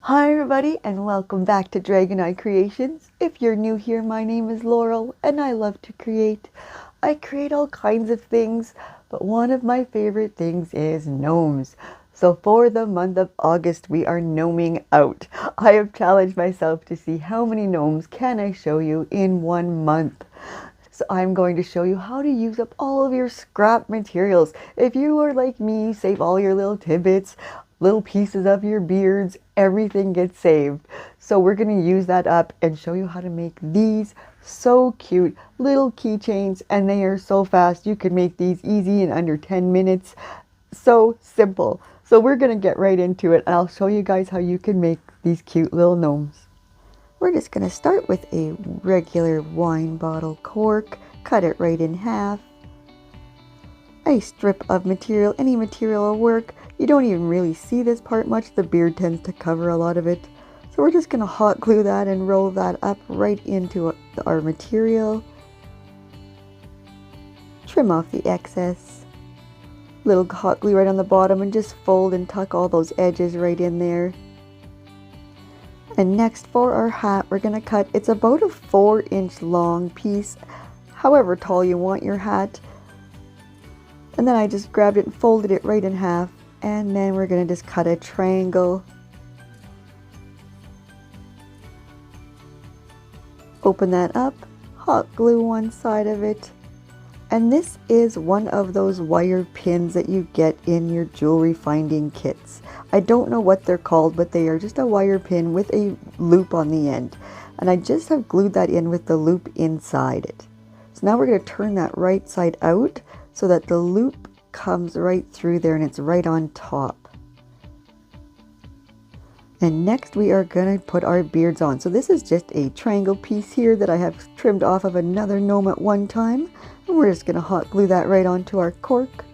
Hi everybody and welcome back to Dragon Eye Creations. If you're new here, my name is Laurel and I love to create. I create all kinds of things, but one of my favorite things is gnomes. So for the month of August, we are gnoming out. I have challenged myself to see how many gnomes can I show you in 1 month. So I'm going to show you how to use up all of your scrap materials. If you are like me, save all your little tidbits, little pieces of your beards, everything gets saved. So we're going to use that up and show you how to make these so cute little keychains, and they are so fast. You can make these easy in under 10 minutes. So simple. So we're going to get right into it and I'll show you guys how you can make these cute little gnomes. We're just going to start with a regular wine bottle cork, cut it right in half. A strip of material, any material will work. You don't even really see this part much, the beard tends to cover a lot of it. So we're just going to hot glue that and roll that up right into our material. Trim off the excess. Little hot glue right on the bottom and just fold and tuck all those edges right in there. And next for our hat, we're going to cut, it's about a 4-inch long piece, however tall you want your hat. And then I just grabbed it and folded it right in half. And then we're going to just cut a triangle. Open that up, hot glue one side of it. And this is one of those wire pins that you get in your jewelry finding kits. I don't know what they're called, but they are just a wire pin with a loop on the end. And I just have glued that in with the loop inside it. So now we're going to turn that right side out so that the loop comes right through there and it's right on top. And next we are going to put our beards on. So this is just a triangle piece here that I have trimmed off of another gnome at one time. And we're just going to hot glue that right onto our cork.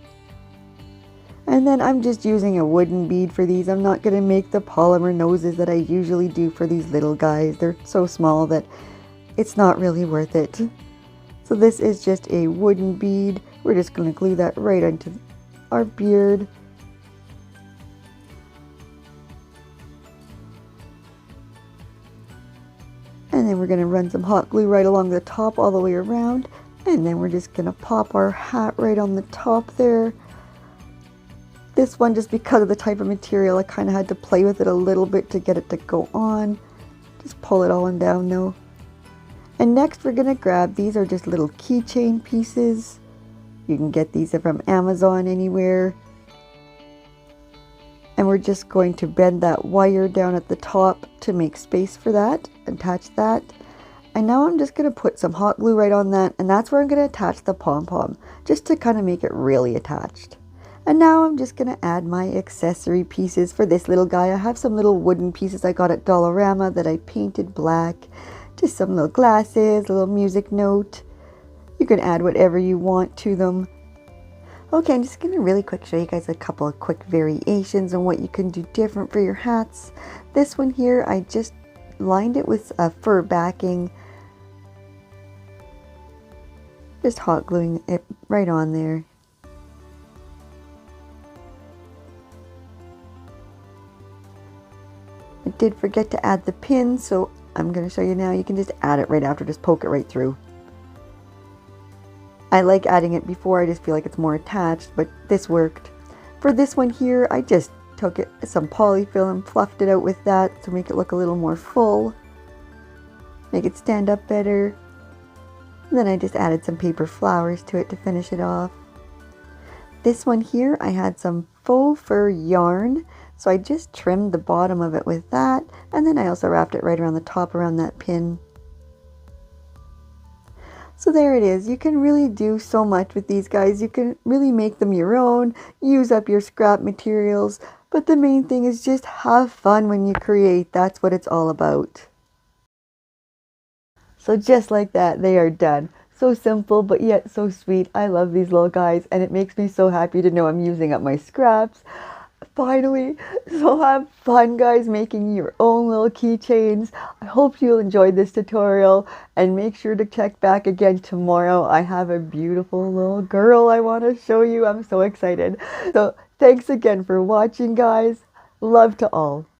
And then I'm just using a wooden bead for these. I'm not going to make the polymer noses that I usually do for these little guys. They're so small that it's not really worth it. So this is just a wooden bead. We're just going to glue that right onto our beard. And then we're going to run some hot glue right along the top all the way around. And then we're just going to pop our hat right on the top there. This one, just because of the type of material, I kind of had to play with it a little bit to get it to go on. Just pull it all on down though. And next we're going to grab, these are just little keychain pieces. You can get these from Amazon anywhere. And we're just going to bend that wire down at the top to make space for that. Attach that. And now I'm just going to put some hot glue right on that, and that's where I'm going to attach the pom-pom, just to kind of make it really attached. And now I'm just going to add my accessory pieces for this little guy. I have some little wooden pieces I got at Dollarama that I painted black. Just some little glasses, a little music note. You can add whatever you want to them. Okay, I'm just going to really quick show you guys a couple of quick variations on what you can do different for your hats. This one here, I just lined it with a fur backing. Just hot gluing it right on there. I did forget to add the pin, so I'm going to show you now. You can just add it right after, just poke it right through. I like adding it before, I just feel like it's more attached, but this worked. For this one here, I just took some polyfill and fluffed it out with that to make it look a little more full. Make it stand up better. And then I just added some paper flowers to it to finish it off. This one here, I had some faux fur yarn, so I just trimmed the bottom of it with that, and then I also wrapped it right around the top around that pin. So there it is. You can really do so much with these guys. You can really make them your own, use up your scrap materials, but the main thing is just have fun when you create. That's what it's all about. So just like that, they are done. So simple, but yet so sweet. I love these little guys, and it makes me so happy to know I'm using up my scraps. Finally. So have fun, guys, making your own little keychains. I hope you enjoyed this tutorial, and make sure to check back again tomorrow. I have a beautiful little girl I want to show you. I'm so excited. So thanks again for watching, guys. Love to all.